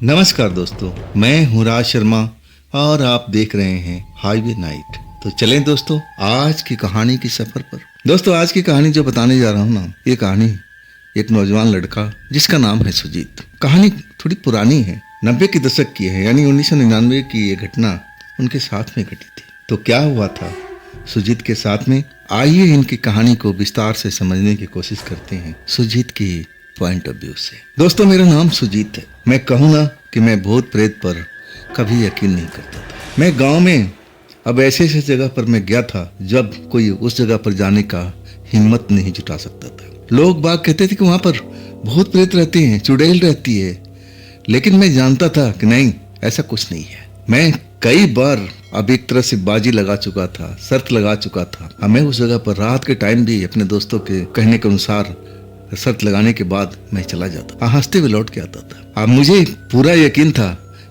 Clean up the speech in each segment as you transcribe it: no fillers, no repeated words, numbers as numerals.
नमस्कार दोस्तों, मैं हूँ राज शर्मा और आप देख रहे हैं हाईवे नाइट। तो चलें दोस्तों आज की कहानी की सफर पर। दोस्तों आज की कहानी जो बताने जा रहा हूँ ना, ये कहानी एक नौजवान लड़का जिसका नाम है सुजीत। कहानी थोड़ी पुरानी है, 90 के दशक की है, यानी 1999 की ये घटना उनके साथ में घटी थी। तो क्या हुआ था सुजीत के साथ में, आइए इनकी कहानी को विस्तार से समझने की कोशिश करते हैं सुजीत की पॉइंट ऑफ व्यू से। दोस्तों मेरा नाम सुजीत है। मैं कहूँ ना कि मैं भूत प्रेत पर कभी यकीन नहीं करता था। मैं गांव में अब ऐसे ऐसे जगह पर मैं गया था जब कोई उस जगह पर जाने का हिम्मत नहीं जुटा सकता था। लोग बाग कहते थे कि वहाँ पर भूत प्रेत रहते हैं, चुड़ैल रहती है, लेकिन मैं जानता था कि नहीं, ऐसा कुछ नहीं है। मैं कई बार अब एक तरह से बाजी लगा चुका था, शर्त लगा चुका था। अब मैं उस जगह पर रात के टाइम भी अपने दोस्तों के कहने के अनुसार शर्त लगाने के बाद मैं चला जाता, हंसते हुए लौट के आता था। अब मुझे पूरा यकीन था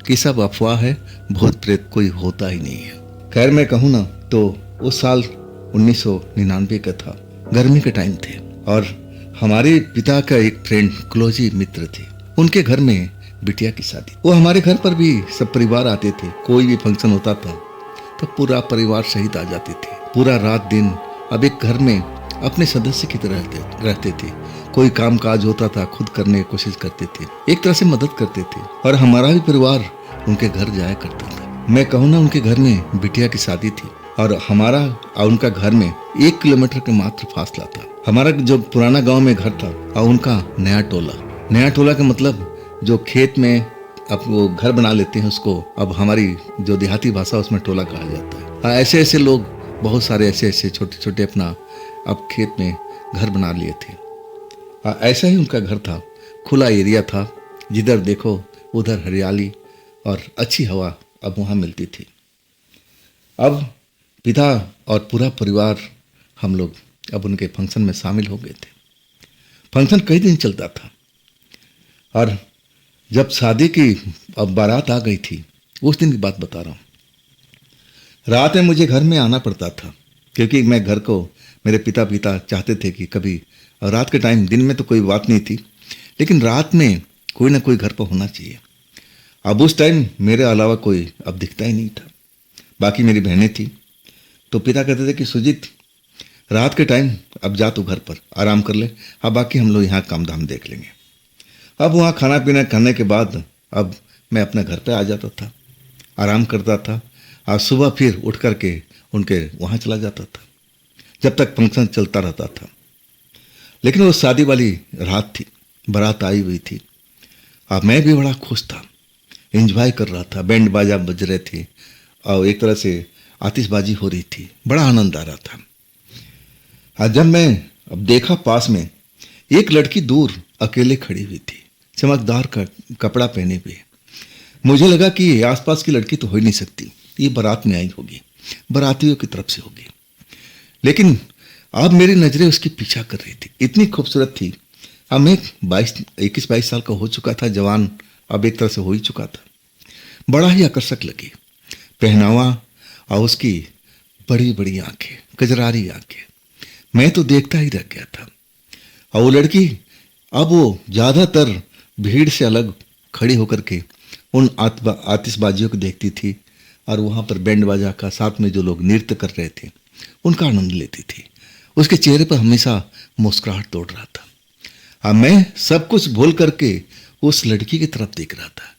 कि सब अफवाह है, भूत प्रेत कोई होता ही नहीं है। खैर मैं कहूँ ना तो उस साल 1999 का था, गर्मी के टाइम थे और हमारे पिता का एक फ्रेंड क्लोजी मित्र थे, उनके घर में बिटिया की शादी। वो हमारे घर पर भी सब परिवार आते थे, कोई भी फंक्शन होता था तो पूरा परिवार सहित आ जाते थे। पूरा रात दिन अब एक घर में अपने सदस्य की तरह रहते थे। कोई काम काज होता था खुद करने की कोशिश करते थे, एक तरह से मदद करते थे और हमारा भी परिवार उनके घर जाया करता था। मैं कहूँ ना, उनके घर में बिटिया की शादी थी और हमारा और उनका घर में 1 किलोमीटर के मात्र फासला था। हमारा जो पुराना गांव में घर था और उनका नया टोला का मतलब जो खेत में अब वो घर बना लेते हैं उसको अब हमारी जो देहाती भाषा उसमें टोला कहा जाता है। ऐसे ऐसे लोग बहुत सारे ऐसे छोटे छोटे अपना अब खेत में घर बना लिए थे। ऐसा ही उनका घर था, खुला एरिया था, जिधर देखो उधर हरियाली और अच्छी हवा अब वहाँ मिलती थी। अब पिता और पूरा परिवार हम लोग अब उनके फंक्शन में शामिल हो गए थे। फंक्शन कई दिन चलता था और जब शादी की अब बारात आ गई थी, उस दिन की बात बता रहा हूँ। रात में मुझे घर में आना पड़ता था क्योंकि मैं घर को मेरे पिता चाहते थे कि कभी, और रात के टाइम, दिन में तो कोई बात नहीं थी, लेकिन रात में कोई ना कोई घर पर होना चाहिए। अब उस टाइम मेरे अलावा कोई अब दिखता ही नहीं था, बाकी मेरी बहनें थी। तो पिता कहते थे कि सुजीत रात के टाइम अब जा तू घर पर आराम कर ले, अब बाकी हम लोग यहाँ काम धाम देख लेंगे। अब वहाँ खाना पीना खाने के बाद अब मैं अपने घर पे आ जाता था, आराम करता था और सुबह फिर उठ करके उनके वहाँ चला जाता था जब तक फंक्शन चलता रहता था। लेकिन वो शादी वाली रात थी, बारात आई हुई थी। अब मैं भी बड़ा खुश था, एंजॉय कर रहा था, बैंड बाजा बज रहे थे और एक तरह से आतिशबाजी हो रही थी, बड़ा आनंद आ रहा था। आज जब मैं अब देखा, पास में एक लड़की दूर अकेले खड़ी हुई थी, चमकदार का कपड़ा पहने हुए। मुझे लगा कि ये आसपास की लड़की तो हो ही नहीं सकती, ये बारात में आई होगी, बारातियों की तरफ से होगी। लेकिन अब मेरी नज़रें उसकी पीछा कर रही थी, इतनी खूबसूरत थी। अब मैं 21-22 साल का हो चुका था, जवान अब एक तरह से हो ही चुका था। बड़ा ही आकर्षक लगी पहनावा और उसकी बड़ी बड़ी आंखें, कजरारी आंखें। मैं तो देखता ही रह गया था। और वो लड़की अब वो ज़्यादातर भीड़ से अलग खड़ी होकर के उन आतिशबाजियों को देखती थी और वहाँ पर बैंड बाजा का साथ में जो लोग नृत्य कर रहे थे उनका आनंद लेती थी। उसके चेहरे पर हमेशा मुस्कुराहट तोड़ रहा था। अब मैं सब कुछ भूल करके उस लड़की की तरफ देख रहा था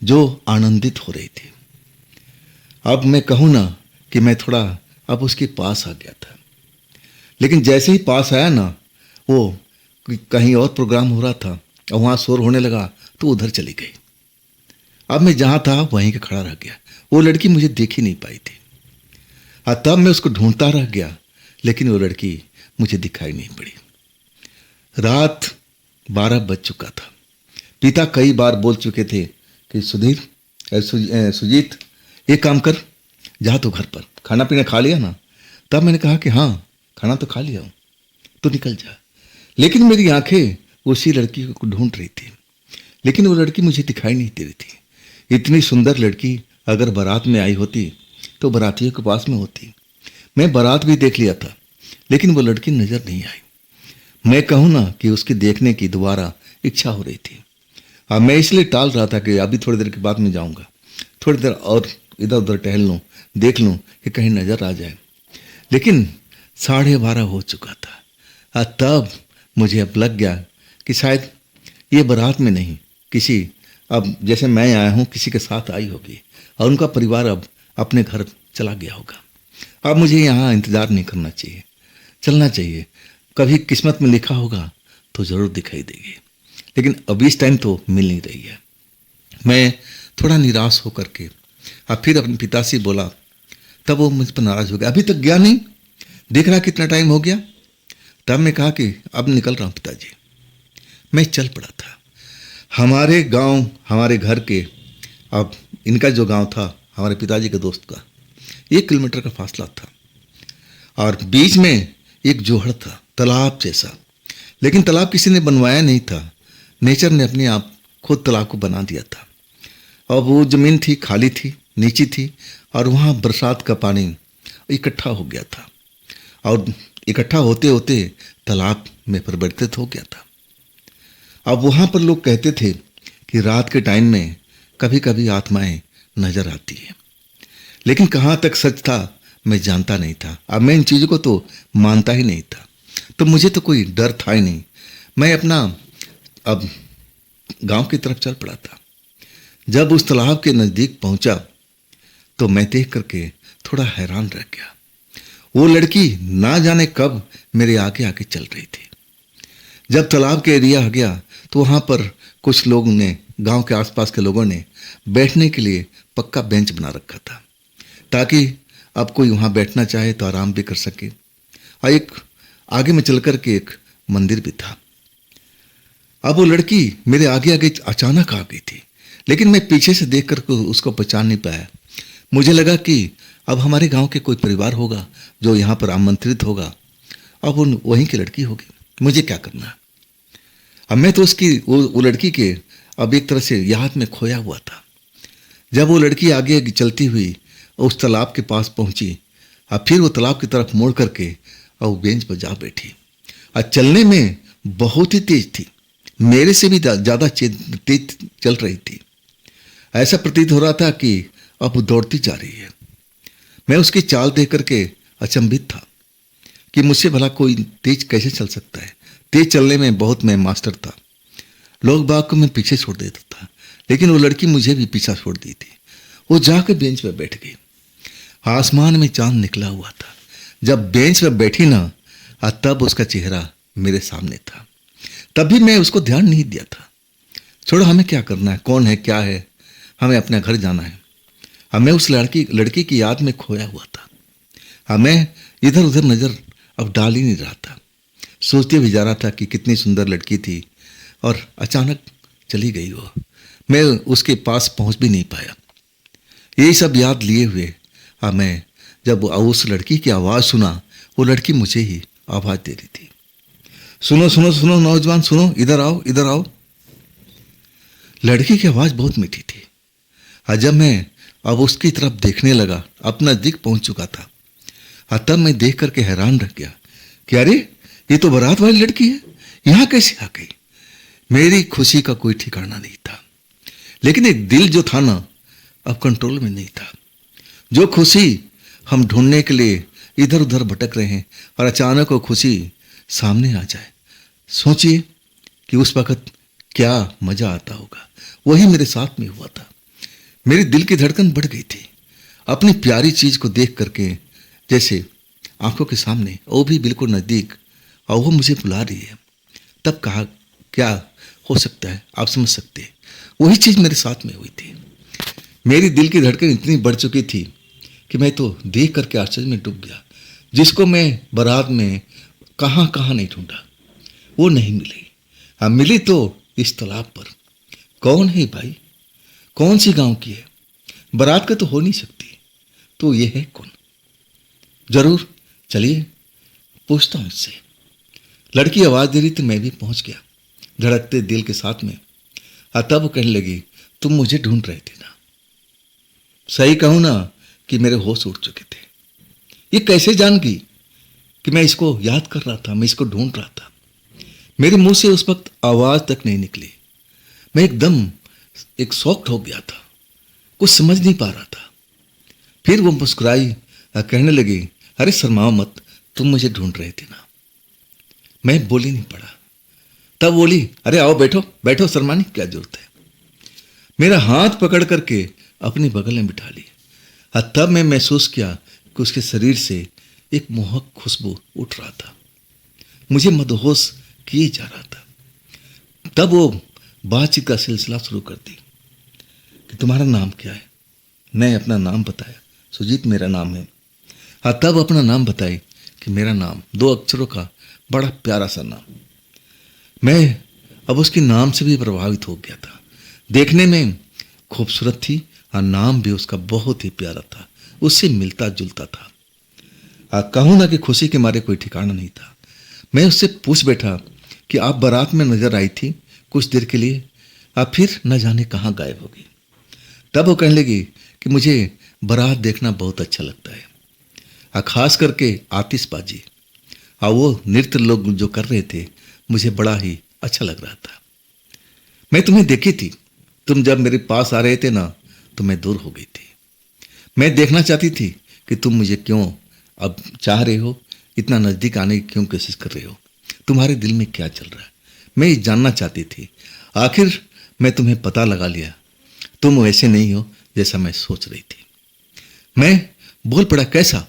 जो आनंदित हो रही थी। अब मैं कहूँ ना कि मैं थोड़ा अब उसके पास आ गया था, लेकिन जैसे ही पास आया ना, वो कहीं और प्रोग्राम हो रहा था और वहाँ शोर होने लगा तो उधर चली गई। अब मैं जहाँ था वहीं के खड़ा रह गया। वो लड़की मुझे देख ही नहीं पाई थी। तब मैं उसको ढूंढता रह गया, लेकिन वो लड़की मुझे दिखाई नहीं पड़ी। रात 12 बज चुका था। पिता कई बार बोल चुके थे कि सुजीत एक काम कर, जा तो घर पर, खाना पीना खा लिया ना? तब मैंने कहा कि हाँ खाना तो खा लिया हूँ, तो निकल जा। लेकिन मेरी आंखें उसी लड़की को ढूंढ रही थी, लेकिन वो लड़की मुझे दिखाई नहीं दे रही थी। इतनी सुंदर लड़की अगर बारात में आई होती तो बारातियों के पास में होती। मैं बारात भी देख लिया था, लेकिन वो लड़की नजर नहीं आई। मैं कहूँ ना कि उसके देखने की दोबारा इच्छा हो रही थी। मैं इसलिए टाल रहा था कि अभी थोड़ी देर के बाद में जाऊंगा, थोड़ी देर और इधर उधर टहल लूँ, देख लूँ कि कहीं नज़र आ जाए। लेकिन 12:30 हो चुका था। तब मुझे अब लग गया कि शायद ये बारात में नहीं, किसी, अब जैसे मैं आया हूँ किसी के साथ आई होगी और उनका परिवार अब अपने घर चला गया होगा। अब मुझे यहाँ इंतज़ार नहीं करना चाहिए, चलना चाहिए। कभी किस्मत में लिखा होगा तो ज़रूर दिखाई देगी, लेकिन अभी इस टाइम तो मिल नहीं रही है। मैं थोड़ा निराश होकर के अब फिर अपने पिता से बोला, तब वो मुझ पर नाराज़ हो गया, अभी तक गया नहीं, देख रहा कितना टाइम हो गया। तब मैं कहा कि अब निकल रहा हूँ पिताजी। मैं चल पड़ा था। हमारे गांव, हमारे घर के, अब इनका जो गांव था हमारे पिताजी के दोस्त का, 1 किलोमीटर का फासला था और बीच में एक जोहड़ था, तालाब जैसा। लेकिन तालाब किसी ने बनवाया नहीं था, नेचर ने अपने आप खुद तालाब को बना दिया था। और वो ज़मीन थी, खाली थी, नीची थी और वहाँ बरसात का पानी इकट्ठा हो गया था और इकट्ठा होते होते तालाब में परिवर्तित हो गया था। अब वहाँ पर लोग कहते थे कि रात के टाइम में कभी कभी आत्माएं नजर आती हैं, लेकिन कहाँ तक सच था मैं जानता नहीं था। अब मैं इन चीज़ों को तो मानता ही नहीं था, तो मुझे तो कोई डर था ही नहीं। मैं अपना अब गांव की तरफ चल पड़ा था। जब उस तालाब के नज़दीक पहुंचा तो मैं देख करके थोड़ा हैरान रह गया। वो लड़की ना जाने कब मेरे आगे आगे चल रही थी। जब तालाब के एरिया आ गया तो वहाँ पर कुछ लोगों ने, गांव के आसपास के लोगों ने बैठने के लिए पक्का बेंच बना रखा था, ताकि अब कोई वहाँ बैठना चाहे तो आराम भी कर सके। और एक आगे में चल कर के एक मंदिर भी था। अब वो लड़की मेरे आगे आगे अचानक आ गई थी, लेकिन मैं पीछे से देख कर उसको पहचान नहीं पाया। मुझे लगा कि अब हमारे गांव के कोई परिवार होगा जो यहाँ पर आमंत्रित होगा, अब वहीं की लड़की होगी, मुझे क्या करना। अब मैं तो उसकी वो लड़की के अब एक तरह से याद में खोया हुआ था। जब वो लड़की आगे चलती हुई उस तालाब के पास पहुंची, अब फिर वो तालाब की तरफ मोड़ करके और बेंच पर जा बैठी। और चलने में बहुत ही तेज थी, मेरे से भी ज़्यादा तेज चल रही थी। ऐसा प्रतीत हो रहा था कि अब वो दौड़ती जा रही है। मैं उसकी चाल देख करके अचंभित था कि मुझसे भला कोई तेज कैसे चल सकता है। तेज चलने में बहुत मैं मास्टर था, लोग बाग को मैं पीछे छोड़ देता था, लेकिन वो लड़की मुझे भी पीछा छोड़ दी थी। वो जाकर बेंच पर बैठ गई। आसमान में चांद निकला हुआ था। जब बेंच पर बैठी ना, तब उसका चेहरा मेरे सामने था। तभी मैं उसको ध्यान नहीं दिया था। छोड़ो, हमें क्या करना है, कौन है क्या है, हमें अपने घर जाना है। मैं उस लड़की की याद में खोया हुआ था। मैं इधर उधर नज़र अब डाल ही नहीं रहा था। सोचते भी जा रहा था कि कितनी सुंदर लड़की थी और अचानक चली गई वो। मैं उसके पास पहुंच भी नहीं पाया। यही सब याद लिए हुए मैं जब उस लड़की की आवाज़ सुना, वो लड़की मुझे ही आवाज़ दे रही थी, सुनो सुनो सुनो नौजवान, सुनो, इधर आओ इधर आओ। लड़की की आवाज़ बहुत मीठी थी। जब मैं अब उसकी तरफ देखने लगा, अपना नज़दीक पहुंच चुका था, तब मैं देख करके हैरान रह गया कि अरे, ये तो बारात वाली लड़की है, यहाँ कैसे आ गई। मेरी खुशी का कोई ठिकाना नहीं था, लेकिन एक दिल जो था ना, अब कंट्रोल में नहीं था। जो खुशी हम ढूंढने के लिए इधर उधर भटक रहे हैं और अचानक वो खुशी सामने आ जाए, सोचिए कि उस वक्त क्या मजा आता होगा। वही मेरे साथ में हुआ था। मेरी दिल की धड़कन बढ़ गई थी अपनी प्यारी चीज को देख करके, जैसे आंखों के सामने, वो भी बिल्कुल नजदीक, और वो मुझे बुला रही है। तब कहा क्या हो सकता है, आप समझ सकते हैं। वही चीज मेरे साथ में हुई थी। मेरी दिल की धड़कन इतनी बढ़ चुकी थी कि मैं तो देख करके आश्चर्य में डूब गया। जिसको मैं बारात में कहाँ कहाँ नहीं ढूंढा, वो नहीं मिली। हाँ, मिली तो इस तालाब पर। कौन है भाई, कौन सी गांव की है, बारात का तो हो नहीं सकती, तो ये है कौन। जरूर, चलिए पूछता हूँ इससे। लड़की आवाज़ दे रही थी, मैं भी पहुंच गया धड़कते दिल के साथ में। तब वो कहने लगी, तुम मुझे ढूंढ रहे थे ना। सही कहूँ ना कि मेरे होश उड़ चुके थे। ये कैसे जान गई कि मैं इसको याद कर रहा था, मैं इसको ढूंढ रहा था। मेरे मुंह से उस वक्त आवाज़ तक नहीं निकली। मैं एकदम एक शॉक्ड हो गया था, कुछ समझ नहीं पा रहा था। फिर वो मुस्कुराई और कहने लगी, अरे शर्माओ मत, तुम मुझे ढूंढ रहे थे ना। मैं बोल ही नहीं पड़ा। तब बोली, अरे आओ बैठो बैठो, शर्माने की क्या जरूरत है। मेरा हाथ पकड़ करके अपने बगल में बिठा ली और तब मैं महसूस किया कि उसके शरीर से एक मोहक खुशबू उठ रहा था, मुझे मदहोश किए जा रहा था। तब वो बातचीत का सिलसिला शुरू कर दी कि तुम्हारा नाम क्या है। मैं अपना नाम बताया, सुजीत मेरा नाम है। हाँ, तब अपना नाम बताई कि मेरा नाम 2 अक्षरों का बड़ा प्यारा सा नाम। मैं अब उसके नाम से भी प्रभावित हो गया था। देखने में खूबसूरत थी और नाम भी उसका बहुत ही प्यारा था, उससे मिलता जुलता था। कहूँ ना कि खुशी के मारे कोई ठिकाना नहीं था। मैं उससे पूछ बैठा कि आप बारात में नजर आई थी कुछ देर के लिए, आप फिर न जाने कहाँ गायब हो गई। तब वो कहने लगी कि मुझे बारात देखना बहुत अच्छा लगता है, और खास करके आतिशबाजी और वो नृत्य लोग जो कर रहे थे, मुझे बड़ा ही अच्छा लग रहा था। मैं तुम्हें देखी थी, तुम जब मेरे पास आ रहे थे ना तो मैं दूर हो गई थी। मैं देखना चाहती थी कि तुम मुझे क्यों अब चाह रहे हो, इतना नज़दीक आने की क्यों कोशिश कर रहे हो, तुम्हारे दिल में क्या चल रहा है, मैं ये जानना चाहती थी। आखिर मैं तुम्हें पता लगा लिया, तुम वैसे नहीं हो जैसा मैं सोच रही थी। मैं बोल पड़ा, कैसा?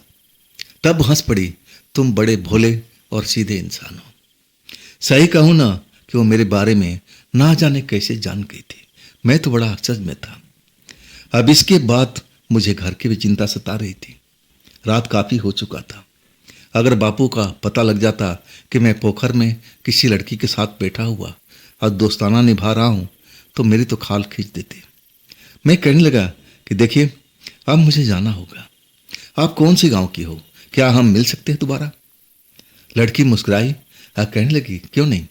तब हंस पड़ी, तुम बड़े भोले और सीधे इंसान हो। सही कहूँ ना कि वो मेरे बारे में ना जाने कैसे जान गई थी, मैं तो बड़ा आश्चर्य में था। अब इसके बाद मुझे घर की भी चिंता सता रही थी। रात काफ़ी हो चुका था। अगर बापू का पता लग जाता कि मैं पोखर में किसी लड़की के साथ बैठा हुआ और दोस्ताना निभा रहा हूँ तो मेरी तो खाल खींच देते। मैं कहने लगा कि देखिए, अब मुझे जाना होगा। आप कौन से गांव की हो, क्या हम मिल सकते हैं दोबारा? लड़की मुस्कुराई और कहने लगी, क्यों नहीं,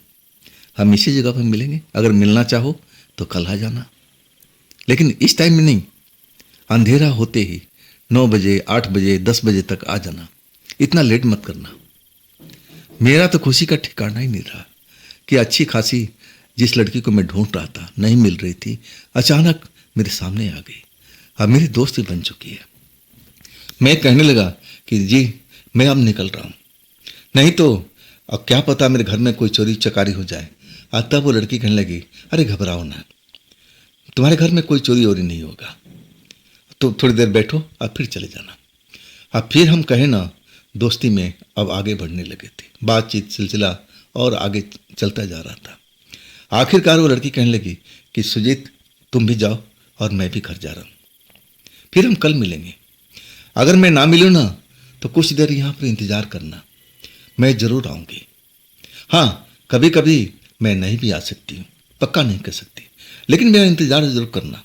हम इसी जगह पर मिलेंगे। अगर मिलना चाहो तो कल आ जाना, लेकिन इस टाइम में नहीं, अंधेरा होते ही 9 बजे 8 बजे 10 बजे तक आ जाना, इतना लेट मत करना। मेरा तो खुशी का ठिकाना ही नहीं रहा कि अच्छी खासी जिस लड़की को मैं ढूंढ रहा था, नहीं मिल रही थी, अचानक मेरे सामने आ गई। अब मेरी दोस्त भी बन चुकी है। मैं कहने लगा कि जी मैं अब निकल रहा हूँ, नहीं तो अब क्या पता मेरे घर में कोई चोरी चकारी हो जाए। तब वो लड़की कहने लगी, अरे घबराओ ना, तुम्हारे घर में कोई चोरी वोरी नहीं होगा, तो थोड़ी देर बैठो और फिर चले जाना। अब फिर हम कहें ना, दोस्ती में अब आगे बढ़ने लगे थे। बातचीत सिलसिला और आगे चलता जा रहा था। आखिरकार वो लड़की कहने लगी कि सुजीत तुम भी जाओ और मैं भी घर जा रहा हूँ, फिर हम कल मिलेंगे। अगर मैं ना मिलूँ ना तो कुछ देर यहाँ पर इंतज़ार करना, मैं ज़रूर आऊँगी। हाँ, कभी कभी मैं नहीं भी आ सकती हूँ, पक्का नहीं कर सकती, लेकिन मेरा इंतज़ार ज़रूर करना।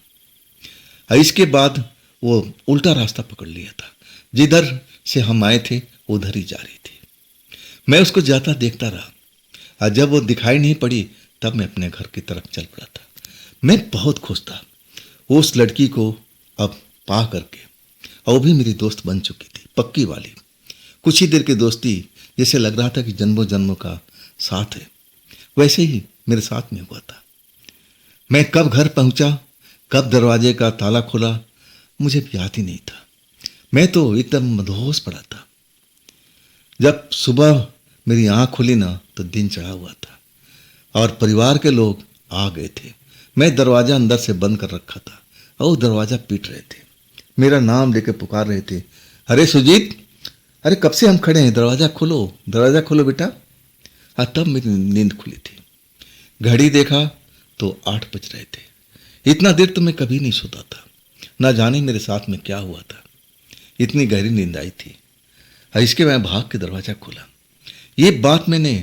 इसके बाद वो उल्टा रास्ता पकड़ लिया था, जिधर से हम आए थे उधर ही जा रही थी। मैं उसको जाता देखता रहा और जब वो दिखाई नहीं पड़ी तब मैं अपने घर की तरफ चल पड़ा था। मैं बहुत खुश था उस लड़की को अब पा करके, और वो भी मेरी दोस्त बन चुकी थी, पक्की वाली। कुछ ही देर की दोस्ती, जैसे लग रहा था कि जन्मों जन्मों का साथ है, वैसे ही मेरे साथ में हुआ था। मैं कब घर पहुंचा, कब दरवाजे का ताला खोला, मुझे याद ही नहीं था। मैं तो एकदम मदहोश पड़ा था। जब सुबह मेरी आँख खुली ना तो दिन चढ़ा हुआ था और परिवार के लोग आ गए थे। मैं दरवाज़ा अंदर से बंद कर रखा था और वो दरवाज़ा पीट रहे थे, मेरा नाम लेके पुकार रहे थे, अरे सुजीत, अरे कब से हम खड़े हैं, दरवाज़ा खोलो बेटा। हाँ, तब मेरी नींद खुली थी। घड़ी देखा तो 8 बज रहे थे। इतना देर तो मैं कभी नहीं सोता था, ना जाने मेरे साथ में क्या हुआ था, इतनी गहरी नींद आई थी। इसके मैं भाग के दरवाज़ा खोला। ये बात मैंने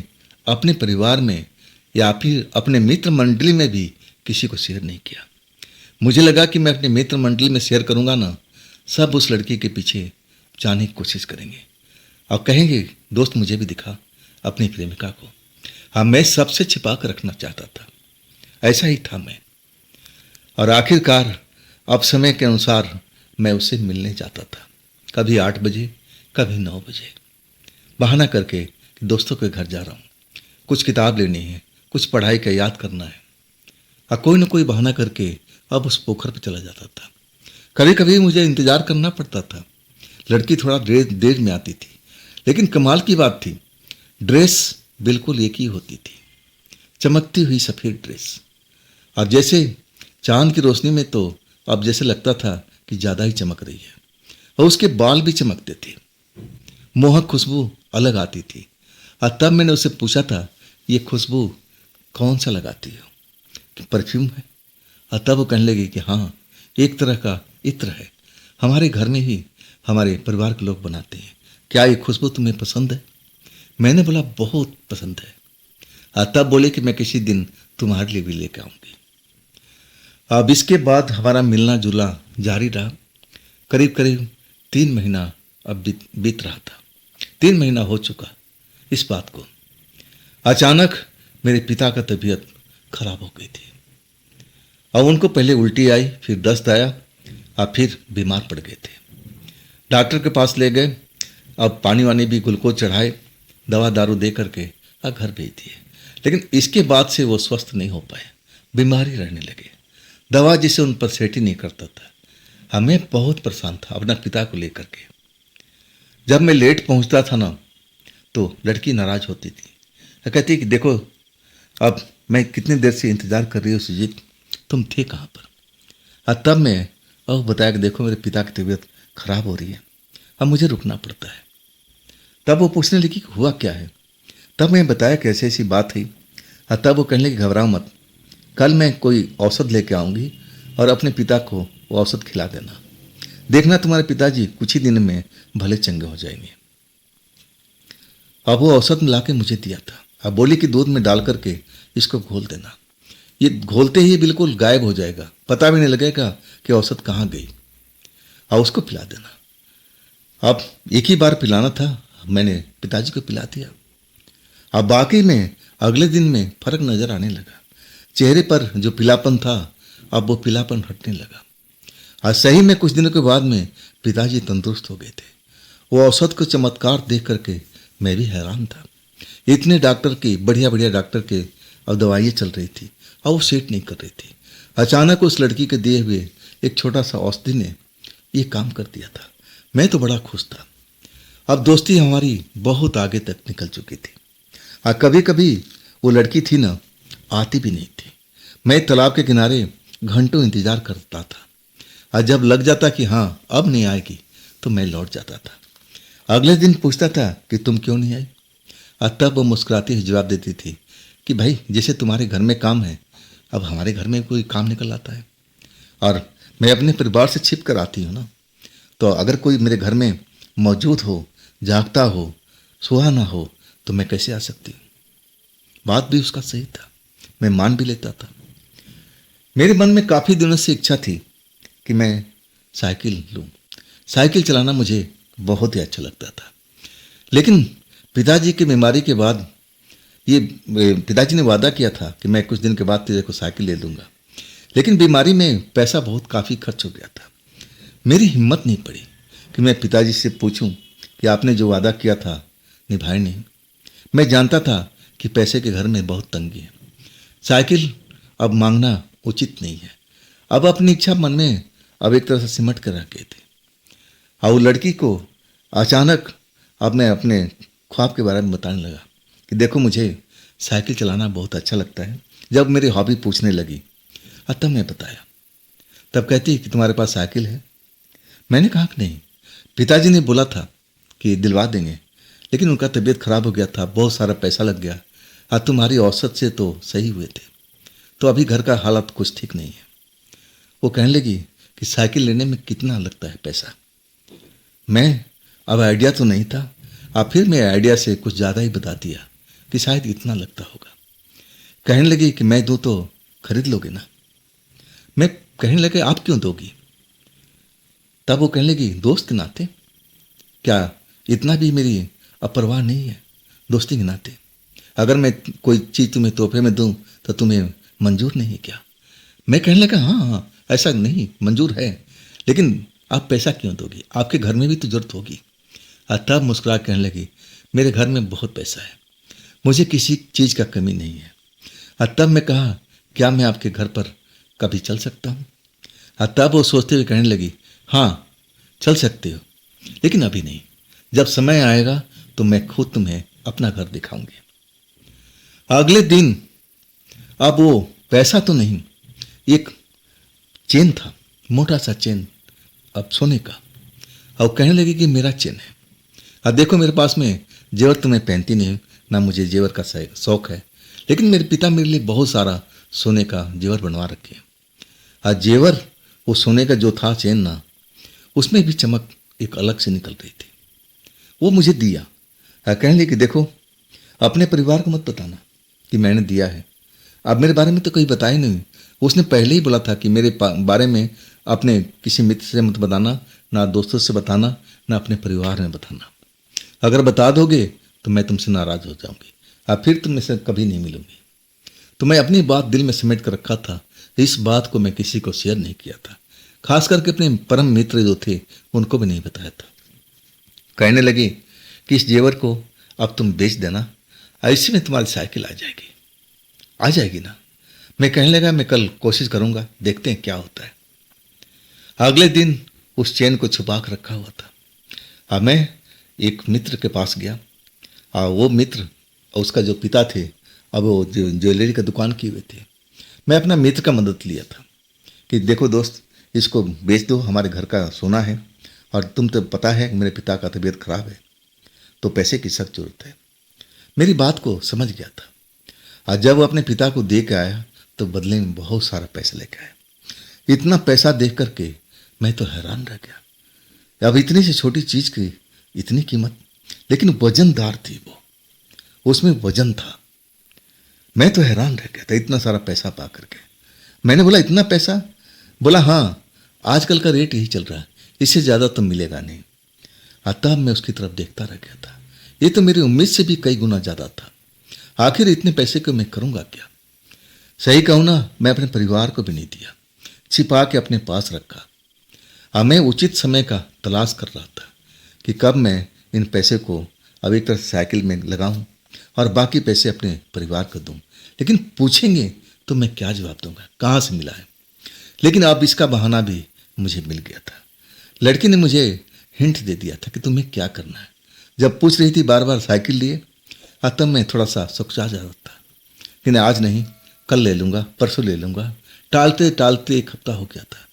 अपने परिवार में या फिर अपने मित्र मंडली में भी किसी को शेयर नहीं किया। मुझे लगा कि मैं अपने मित्र मंडली में शेयर करूंगा ना, सब उस लड़की के पीछे जाने की कोशिश करेंगे और कहेंगे, दोस्त मुझे भी दिखा अपनी प्रेमिका को। हाँ, मैं सबसे छिपा कर रखना चाहता था, ऐसा ही था मैं। और आखिरकार अब समय के अनुसार मैं उससे मिलने जाता था, कभी 8 बजे कभी 9 बजे, बहाना करके कि दोस्तों के घर जा रहा हूँ, कुछ किताब लेनी है, कुछ पढ़ाई का याद करना है। और कोई ना कोई बहाना करके अब उस पोखर पर चला जाता था। कभी कभी मुझे इंतजार करना पड़ता था। लड़की थोड़ा देर में आती थी, लेकिन कमाल की बात थी, ड्रेस बिल्कुल एक ही होती थी, चमकती हुई सफ़ेद ड्रेस। और जैसे चांद की रोशनी में तो अब जैसे लगता था कि ज़्यादा ही चमक रही है। और उसके बाल भी चमकते थे, मोहक खुशबू अलग आती थी। और तब मैंने उससे पूछा था, ये खुशबू कौन सा लगाती हो, कि परफ्यूम है? और तब वो कहने लगी कि हाँ, एक तरह का इत्र है, हमारे घर में ही हमारे परिवार के लोग बनाते हैं। क्या ये खुशबू तुम्हें पसंद है? मैंने बोला बहुत पसंद है। और तब बोले कि मैं किसी दिन तुम्हारे लिए भी लेकर आऊँगी। अब इसके बाद हमारा मिलना जुलना जारी रहा। करीब करीब 3 महीना अब बीत रहा था। 3 महीना हो चुका इस बात को। अचानक मेरे पिता का तबीयत खराब हो गई थी। अब उनको पहले उल्टी आई, फिर दस्त आया और फिर बीमार पड़ गए थे। डॉक्टर के पास ले गए। अब पानी वानी भी ग्लूकोज चढ़ाए, दवा दारू दे करके और घर भेज दिए। लेकिन इसके बाद से वो स्वस्थ नहीं हो पाए, बीमारी रहने लगे। दवा जिसे उन पर सेट ही नहीं करता था। हमें बहुत परेशान था अपना पिता को लेकर के। जब मैं लेट पहुंचता था ना, तो लड़की नाराज होती थी। कहती कि देखो, अब मैं कितनी देर से इंतज़ार कर रही हूँ सुजीत, तुम थे कहाँ पर? और तब मैं अब बताया कि देखो मेरे पिता की तबीयत खराब हो रही है, अब मुझे रुकना पड़ता है। तब वो पूछने लगी कि हुआ क्या है? तब मैं बताया कि ऐसी ऐसी बात है। और तब वो कहने लगी घबराओ मत, कल मैं कोई औषध लेके आऊँगी और अपने पिता को वो औषध खिला देना, देखना तुम्हारे पिताजी कुछ ही दिन में भले चंगे हो जाएंगे। अब वो औषध मिला के मुझे दिया था। अब बोली कि दूध में डाल करके इसको घोल देना, ये घोलते ही बिल्कुल गायब हो जाएगा, पता भी नहीं लगेगा कि औषध कहाँ गई, और उसको पिला देना। अब एक ही बार पिलाना था, मैंने पिताजी को पिला दिया। अब बाकी में अगले दिन में फर्क नजर आने लगा। चेहरे पर जो पीलापन था, अब वो पीलापन हटने लगा। और सही में कुछ दिनों के बाद में पिताजी तंदुरुस्त हो गए थे। वो औषध को चमत्कार देख करके मैं भी हैरान था। इतने डॉक्टर की बढ़िया बढ़िया डॉक्टर के अब दवाइयाँ चल रही थी और वो सेट नहीं कर रही थी। अचानक उस लड़की के दिए हुए एक छोटा सा औषधि ने ये काम कर दिया था। मैं तो बड़ा खुश था। अब दोस्ती हमारी बहुत आगे तक निकल चुकी थी। और कभी कभी वो लड़की थी ना, आती भी नहीं थी। मैं तालाब के किनारे घंटों इंतजार करता था, और जब लग जाता कि हाँ अब नहीं आएगी, तो मैं लौट जाता था। अगले दिन पूछता था कि तुम क्यों नहीं आई? और तब वो मुस्कुराती हुई जवाब देती थी कि भाई जैसे तुम्हारे घर में काम है, अब हमारे घर में कोई काम निकल आता है, और मैं अपने परिवार से छिप कर आती हूँ ना, तो अगर कोई मेरे घर में मौजूद हो, जागता हो, सोया ना हो, तो मैं कैसे आ सकती हूँ? बात भी उसका सही था, मैं मान भी लेता था। मेरे मन में काफ़ी दिनों से इच्छा थी कि मैं साइकिल लूँ। साइकिल चलाना मुझे बहुत ही अच्छा लगता था। लेकिन पिताजी की बीमारी के बाद ये पिताजी ने वादा किया था कि मैं कुछ दिन के बाद तेरे को साइकिल ले दूंगा, लेकिन बीमारी में पैसा बहुत काफ़ी खर्च हो गया था। मेरी हिम्मत नहीं पड़ी कि मैं पिताजी से पूछूं कि आपने जो वादा किया था निभाए नहीं। मैं जानता था कि पैसे के घर में बहुत तंगी है, साइकिल अब मांगना उचित नहीं है। अब अपनी इच्छा मन में अब एक तरह से सिमट कर रह गए थे। और वो लड़की को अचानक अब मैं अपने ख्वाब के बारे में बताने लगा कि देखो मुझे साइकिल चलाना बहुत अच्छा लगता है। जब मेरी हॉबी पूछने लगी, तब मैं बताया। तब कहती कि तुम्हारे पास साइकिल है? मैंने कहा कि नहीं, पिताजी ने बोला था कि दिलवा देंगे, लेकिन उनका तबीयत खराब हो गया था, बहुत सारा पैसा लग गया, और तुम्हारी औसत से तो सही हुए थे, तो अभी घर का हालत कुछ ठीक नहीं है। वो कहने लगी कि साइकिल लेने में कितना लगता है पैसा? मैं अब आइडिया तो नहीं था, और फिर मैं आइडिया से कुछ ज़्यादा ही बता दिया कि शायद इतना लगता होगा। कहने लगी कि मैं दूँ तो खरीद लोगे ना? मैं कहने लगे आप क्यों दोगी? तब वो कहने लगी दोस्त के नाते, क्या इतना भी मेरी अपरवाह नहीं है? दोस्ती के नाते अगर मैं कोई चीज़ तुम्हें तोहफे में दूँ तो तुम्हें मंजूर नहीं क्या? मैं कहने लगा हाँ हाँ, ऐसा नहीं, मंजूर है, लेकिन आप पैसा क्यों दोगी? आपके घर में भी तो जरूरत होगी। और तब मुस्कुरा कहने लगी मेरे घर में बहुत पैसा है, मुझे किसी चीज़ का कमी नहीं है। और तब मैं कहा क्या मैं आपके घर पर कभी चल सकता हूँ? तब वो सोचते हुए कहने लगी, हाँ चल सकते हो, लेकिन अभी नहीं। जब समय आएगा तो मैं खुद तुम्हें अपना घर दिखाऊंगी। अगले दिन अब वो पैसा तो नहीं, एक चेन था, मोटा सा चेन, अब सोने का। अब कहने लगी कि मेरा चेन है, अब देखो मेरे पास में जेवर तो मैं पहनती नहीं हूँ, ना मुझे जेवर का शौक है, लेकिन मेरे पिता मेरे लिए बहुत सारा सोने का जेवर बनवा रखे हैं। और जेवर वो सोने का जो था चेन ना, उसमें भी चमक एक अलग से निकल रही थी। वो मुझे दिया। कहने लगी कि देखो अपने परिवार को मत बताना कि मैंने दिया है। अब मेरे बारे में तो कोई बताया नहीं। उसने पहले ही बोला था कि मेरे बारे में अपने किसी मित्र से मत बताना, ना दोस्तों से बताना, ना अपने परिवार में बताना। अगर बता दोगे तो मैं तुमसे नाराज हो जाऊंगी, अब फिर तुम से कभी नहीं मिलूंगी। तो मैं अपनी बात दिल में समेट कर रखा था, इस बात को मैं किसी को शेयर नहीं किया था, खास करके अपने परम मित्र जो थे उनको भी नहीं बताया था। कहने लगी कि इस जेवर को अब तुम बेच देना, ऐसे में तुम्हारी साइकिल आ जाएगी ना। मैं कहने लगा मैं कल कोशिश करूंगा, देखते हैं क्या होता है। अगले दिन उस चेन को छुपा कर रखा हुआ था। अब मैं एक मित्र के पास गया, और वो मित्र और उसका जो पिता थे, अब वो ज्वेलरी का दुकान किए हुए थे। मैं अपना मित्र का मदद लिया था कि देखो दोस्त, इसको बेच दो, हमारे घर का सोना है, और तुम तो पता है मेरे पिता का तबीयत खराब है, तो पैसे की सख्त जरूरत है। मेरी बात को समझ गया था, और जब वो अपने पिता को दे के आया तो बदले में बहुत सारा पैसा लेके आया। इतना पैसा देख करके मैं तो हैरान रह गया। अब इतनी सी छोटी चीज की इतनी कीमत, लेकिन वजनदार थी वो, उसमें वजन था। मैं तो हैरान रह गया था इतना सारा पैसा पा करके। मैंने बोला इतना पैसा? बोला हाँ, आजकल का रेट यही चल रहा है, इससे ज़्यादा तो मिलेगा नहीं। तब मैं उसकी तरफ देखता रह गया था, ये तो मेरी उम्मीद से भी कई गुना ज़्यादा था। आखिर इतने पैसे को मैं करूँगा क्या? सही कहूँ ना, मैं अपने परिवार को भी नहीं दिया, छिपा के अपने पास रखा। अब मैं उचित समय का तलाश कर रहा था कि कब मैं इन पैसे को अब एक तरह साइकिल में लगाऊं और बाकी पैसे अपने परिवार को दूं। लेकिन पूछेंगे तो मैं क्या जवाब दूंगा, कहाँ से मिला है? लेकिन अब इसका बहाना भी मुझे मिल गया था। लड़की ने मुझे हिंट दे दिया था कि तुम्हें क्या करना है। जब पूछ रही थी बार बार साइकिल लिए, तब मैं थोड़ा सा सुखचा जा रहा था कि आज नहीं, कल ले लूँगा, परसों ले लूँगा। टालते टालते एक हफ्ता हो गया था,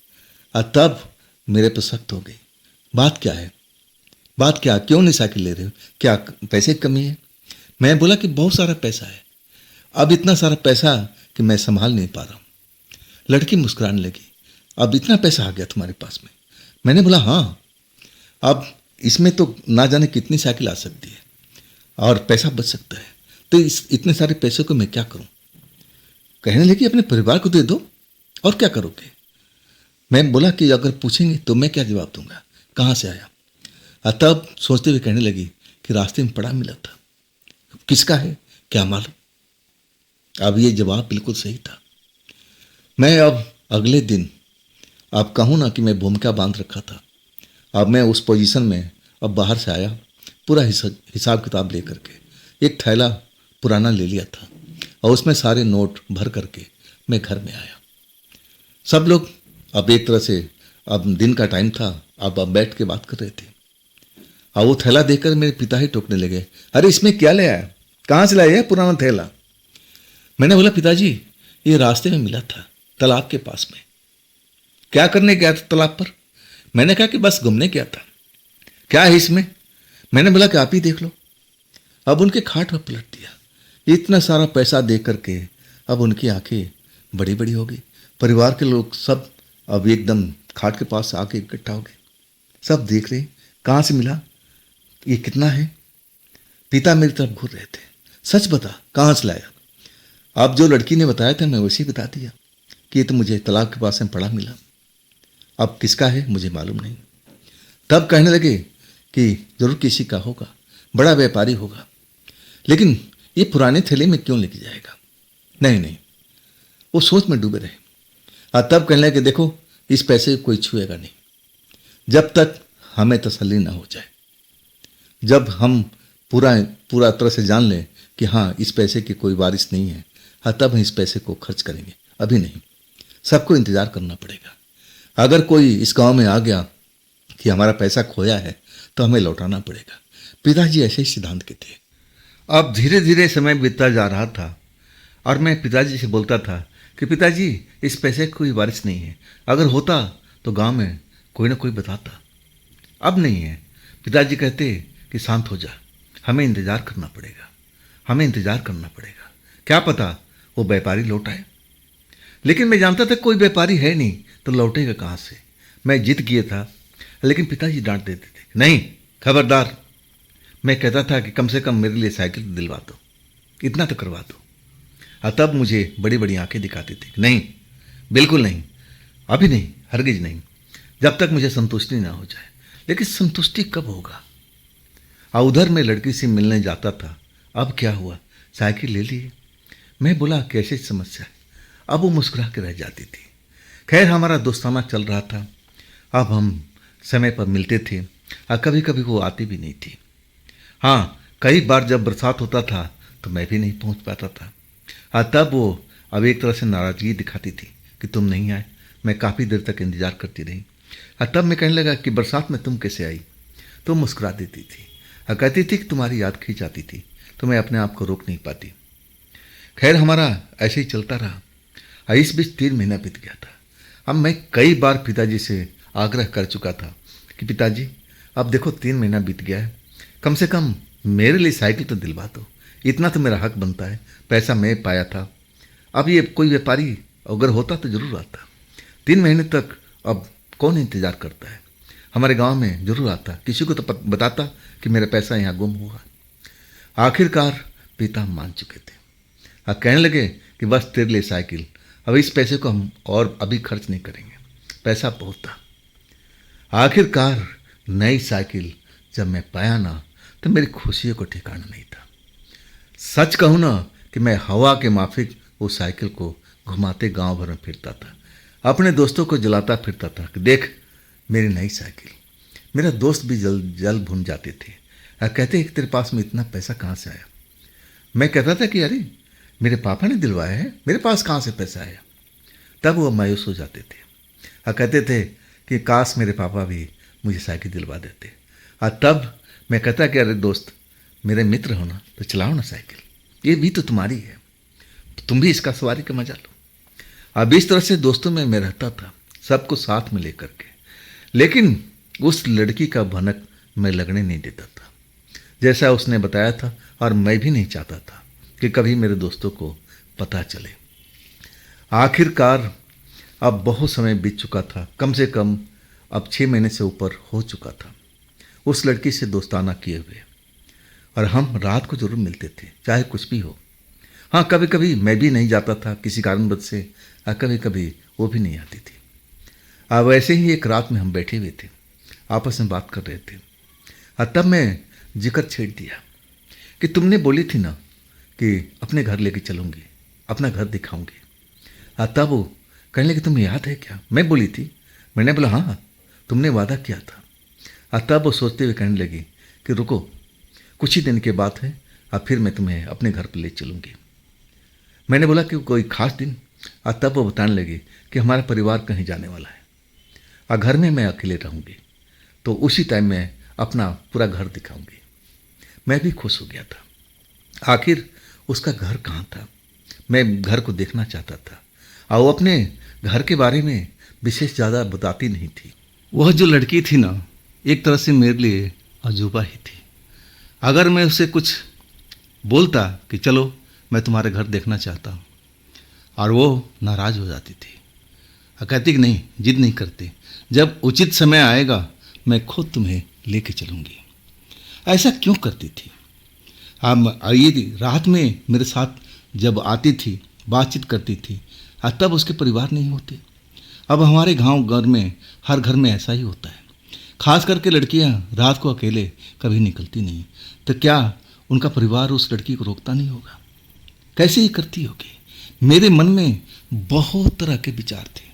और तब मेरे पर सख्त हो गई। बात क्या है? बात क्या, क्यों नहीं साइकिल ले रहे हो? क्या पैसे की कमी है? मैं बोला कि बहुत सारा पैसा है, अब इतना सारा पैसा कि मैं संभाल नहीं पा रहा हूँ। लड़की मुस्कुराने लगी, अब इतना पैसा आ गया तुम्हारे पास में? मैंने बोला हाँ, अब इसमें तो ना जाने कितनी साइकिल आ सकती है और पैसा बच सकता है, तो इतने सारे पैसों को मैं क्या करूँ? कहने लगी अपने परिवार को दे दो, और क्या करोगे? मैं बोला कि अगर पूछेंगे तो मैं क्या जवाब दूंगा, कहाँ से आया? तब सोचते हुए कहने लगी कि रास्ते में पड़ा मिला था, किसका है क्या मालूम। अब ये जवाब बिल्कुल सही था। मैं अब अगले दिन, आप कहूँ ना कि मैं भूमिका बांध रखा था। अब मैं उस पोजीशन में अब बाहर से आया, पूरा हिसाब किताब ले करके एक थैला पुराना ले लिया था, और उसमें सारे नोट भर करके मैं घर में आया। सब लोग अब एक तरह से, अब दिन का टाइम था, अब बैठ के बात कर रहे थे, और वो थैला देखकर मेरे पिता ही टोकने लगे, अरे इसमें क्या ले आया, कहाँ से लाया पुराना थैला? मैंने बोला पिताजी, ये रास्ते में मिला था तालाब के पास में। क्या करने गया था तालाब पर? मैंने कहा कि बस घूमने गया था। क्या है इसमें? मैंने बोला कि आप ही देख लो। अब उनके खाट पर पलट दिया। इतना सारा पैसा दे करके अब उनकी आंखें बड़ी बड़ी हो गई। परिवार के लोग सब अब एकदम खाट के पास आके इकट्ठा हो गए, सब देख रहे कहाँ से मिला, ये कितना है? पिता मेरी तरफ घूर रहे थे, सच बता कहाँ से लाया? अब जो लड़की ने बताया था मैं वैसे ही बता दिया कि ये तो मुझे तालाब के पास में पड़ा मिला, अब किसका है मुझे मालूम नहीं। तब कहने लगे कि जरूर किसी का होगा, बड़ा व्यापारी होगा, लेकिन ये पुराने थैले में क्यों लेके जाएगा? नहीं नहीं, वो सोच में डूबे रहे। और तब कहने लगे देखो, इस पैसे को कोई छुएगा नहीं जब तक हमें तसल्ली ना हो जाए, जब हम पूरा तरह से जान लें कि हाँ इस पैसे की कोई वारिस नहीं है, हाँ तब हम इस पैसे को खर्च करेंगे, अभी नहीं, सबको इंतजार करना पड़ेगा। अगर कोई इस गांव में आ गया कि हमारा पैसा खोया है तो हमें लौटाना पड़ेगा। पिताजी ऐसे ही सिद्धांत के थे। अब धीरे धीरे समय बीतता जा रहा था और मैं पिताजी से बोलता था कि पिताजी, इस पैसे की कोई वारिस नहीं है, अगर होता तो गांव में कोई ना कोई बताता। अब नहीं है। पिताजी कहते कि शांत हो जा, हमें इंतजार करना पड़ेगा, हमें इंतजार करना पड़ेगा, क्या पता वो व्यापारी लौट आए। लेकिन मैं जानता था कोई व्यापारी है नहीं तो लौटेगा कहाँ से। मैं जिद किए था, लेकिन पिताजी डांट देते थे, नहीं, खबरदार। मैं कहता था कि कम से कम मेरे लिए साइकिल तो दिलवा दो, इतना तो करवा दो। और तब मुझे बड़ी बड़ी आंखें दिखाती थी, नहीं, बिल्कुल नहीं, अभी नहीं, हरगिज नहीं, जब तक मुझे संतुष्टि ना हो जाए। लेकिन संतुष्टि कब होगा। और उधर मैं लड़की से मिलने जाता था। अब क्या हुआ, साइकिल ले लिए। मैं बोला कैसे समस्या है। अब वो मुस्कुरा के रह जाती थी। खैर, हमारा दोस्ताना चल रहा था। अब हम समय पर मिलते थे और कभी कभी वो आती भी नहीं थी। हाँ, कई बार जब बरसात होता था तो मैं भी नहीं पहुंच पाता था और तब वो अब एक तरह से नाराज़गी दिखाती थी कि तुम नहीं आए। मैं काफ़ी देर तक इंतज़ार करती रही और तब मैं कहने लगा कि बरसात में तुम कैसे आई। तो मुस्कुरा देती थी और कहती थी कि तुम्हारी याद खींच आती थी तो मैं अपने आप को रोक नहीं पाती। खैर, हमारा ऐसे ही चलता रहा और इस बीच 3 महीना बीत गया था। अब मैं कई बार पिताजी से आग्रह कर चुका था कि पिताजी, अब देखो 3 महीना बीत गया है, कम से कम मेरे लिए साइकिल तो दिलवा दो, इतना तो मेरा हक बनता है, पैसा मैं पाया था। अब ये कोई व्यापारी अगर होता तो जरूर आता। 3 महीने तक अब कौन इंतज़ार करता है। हमारे गांव में जरूर आता, किसी को तो बताता कि मेरा पैसा यहाँ गुम हुआ। आखिरकार पिता मान चुके थे और कहने लगे कि बस तेरे लिए साइकिल, अब इस पैसे को हम और अभी खर्च नहीं करेंगे, पैसा बहुत था। आखिरकार नई साइकिल जब मैं पाया ना तो मेरी खुशी को ठिकाना नहीं था। सच कहूँ ना कि मैं हवा के माफिक उस साइकिल को घुमाते गांव भर में फिरता था, अपने दोस्तों को जलाता फिरता था कि देख मेरी नई साइकिल। मेरा दोस्त भी जल भुन जाते थे और कहते कि तेरे पास में इतना पैसा कहाँ से आया। मैं कहता था कि अरे मेरे पापा ने दिलवाया है, मेरे पास कहाँ से पैसा आया। तब वो मायूस हो जाते थे और कहते थे कि काश मेरे पापा भी मुझे साइकिल दिलवा देते। और तब मैं कहता कि अरे दोस्त, मेरे मित्र हो ना तो चलाओ ना साइकिल, ये भी तो तुम्हारी है, तुम भी इसका सवारी का मजा लो। अब इस तरह से दोस्तों में मैं रहता था, सबको साथ में लेकर के। लेकिन उस लड़की का भनक मैं लगने नहीं देता था, जैसा उसने बताया था, और मैं भी नहीं चाहता था कि कभी मेरे दोस्तों को पता चले। आखिरकार अब बहुत समय बीत चुका था, कम से कम अब 6 महीने से ऊपर हो चुका था उस लड़की से दोस्ताना किए हुए, और हम रात को जरूर मिलते थे चाहे कुछ भी हो। हाँ, कभी कभी मैं भी नहीं जाता था किसी कारणवश से, और कभी कभी वो भी नहीं आती थी। अब वैसे ही एक रात में हम बैठे हुए थे, आपस में बात कर रहे थे, और तब मैं जिक्र छेड़ दिया कि तुमने बोली थी ना कि अपने घर लेके चलूँगी, अपना घर दिखाऊंगी। और तब वो कहने लगे तुम्हें याद है क्या। मैं बोली थी, मैंने बोला हाँ तुमने वादा किया था। और तब वो सोचते हुए कहने लगी कि रुको, कुछ ही दिन के बाद है और फिर मैं तुम्हें अपने घर पर ले चलूँगी। मैंने बोला कि कोई खास दिन। और तब वो बताने लगी कि हमारा परिवार कहीं जाने वाला है और घर में मैं अकेले रहूँगी, तो उसी टाइम में अपना पूरा घर दिखाऊंगी। मैं भी खुश हो गया था। आखिर उसका घर कहाँ था, मैं घर को देखना चाहता था, और वो अपने घर के बारे में विशेष ज़्यादा बताती नहीं थी। वह जो लड़की थी ना, एक तरह से मेरे लिए अजूबा ही थी। अगर मैं उसे कुछ बोलता कि चलो मैं तुम्हारे घर देखना चाहता हूँ, और वो नाराज़ हो जाती थी और कहती कि नहीं, जिद नहीं करते, जब उचित समय आएगा मैं खुद तुम्हें लेके चलूँगी। ऐसा क्यों करती थी। अब ये रात में मेरे साथ जब आती थी, बातचीत करती थी, और तब उसके परिवार नहीं होते। अब हमारे गांव घर में हर घर में ऐसा ही होता है, खास करके लड़कियां रात को अकेले कभी निकलती नहीं। तो क्या उनका परिवार उस लड़की को रोकता नहीं होगा, कैसे ही करती होगी। मेरे मन में बहुत तरह के विचार थे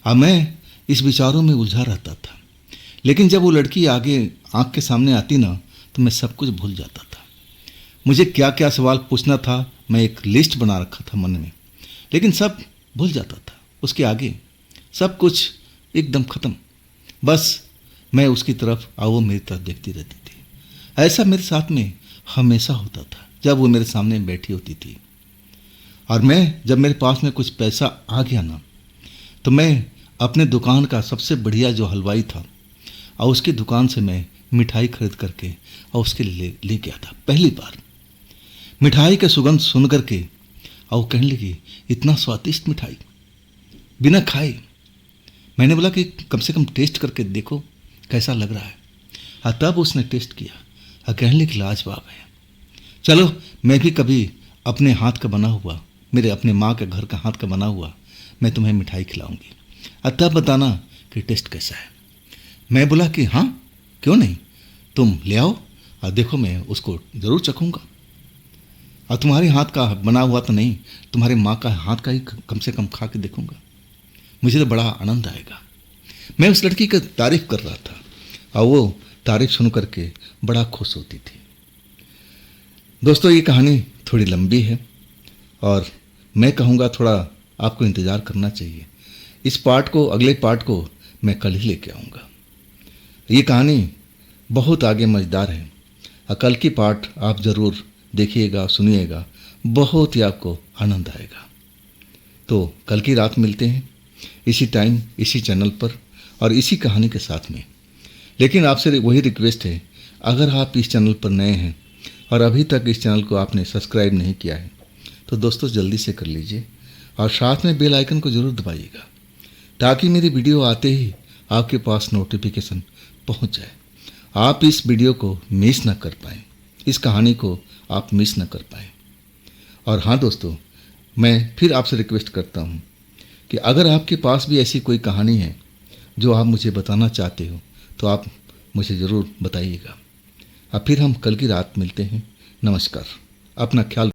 और मैं इस विचारों में उलझा रहता था। लेकिन जब वो लड़की आगे आँख के सामने आती ना तो मैं सब कुछ भूल जाता था। मुझे क्या क्या सवाल पूछना था, मैं एक लिस्ट बना रखा था मन में, लेकिन सब भूल जाता था। उसके आगे सब कुछ एकदम ख़त्म। बस मैं उसकी तरफ और वो मेरी तरफ देखती रहती थी। ऐसा मेरे साथ में हमेशा होता था जब वो मेरे सामने बैठी होती थी। और मैं जब मेरे पास में कुछ पैसा आ गया ना, तो मैं अपने दुकान का सबसे बढ़िया जो हलवाई था और उसकी दुकान से मैं मिठाई खरीद करके और उसके लिए ले गया था। पहली बार मिठाई का सुगंध सुन करके और वो कहने लगी, इतना स्वादिष्ट मिठाई, बिना खाए। मैंने बोला कि कम से कम टेस्ट करके देखो कैसा लग रहा है। और तब उसने टेस्ट किया और कहने लगी, लाजवाब है। चलो मैं भी कभी अपने हाथ का बना हुआ, मेरे अपने माँ के घर का हाथ का बना हुआ मैं तुम्हें मिठाई खिलाऊंगी और तब बताना कि टेस्ट कैसा है। मैं बोला कि हाँ, क्यों नहीं, तुम ले आओ और देखो, मैं उसको ज़रूर चखूँगा। और तुम्हारे हाथ का बना हुआ तो नहीं, तुम्हारे माँ का हाथ का ही कम से कम खा के देखूँगा, मुझे तो बड़ा आनंद आएगा। मैं उस लड़की की तारीफ़ कर रहा था और वो तारीफ़ सुन करके बड़ा खुश होती थी। दोस्तों, ये कहानी थोड़ी लंबी है और मैं कहूँगा थोड़ा आपको इंतज़ार करना चाहिए। इस पार्ट को, अगले पार्ट को मैं कल ही लेके आऊँगा। ये कहानी बहुत आगे मज़ेदार है और कल की पार्ट आप ज़रूर देखिएगा, सुनिएगा, बहुत ही आपको आनंद आएगा। तो कल की रात मिलते हैं इसी टाइम, इसी चैनल पर और इसी कहानी के साथ में। लेकिन आपसे वही रिक्वेस्ट है, अगर आप इस चैनल पर नए हैं और अभी तक इस चैनल को आपने सब्सक्राइब नहीं किया है तो दोस्तों जल्दी से कर लीजिए और साथ में बेल आइकन को ज़रूर दबाइएगा ताकि मेरी वीडियो आते ही आपके पास नोटिफिकेशन पहुंच जाए। आप इस वीडियो को मिस ना कर पाएँ, इस कहानी को आप मिस ना कर पाएँ। और हाँ दोस्तों, मैं फिर आपसे रिक्वेस्ट करता हूँ कि अगर आपके पास भी ऐसी कोई कहानी है जो आप मुझे बताना चाहते हो तो आप मुझे ज़रूर बताइएगा। अब फिर हम कल की रात मिलते हैं। नमस्कार, अपना ख्याल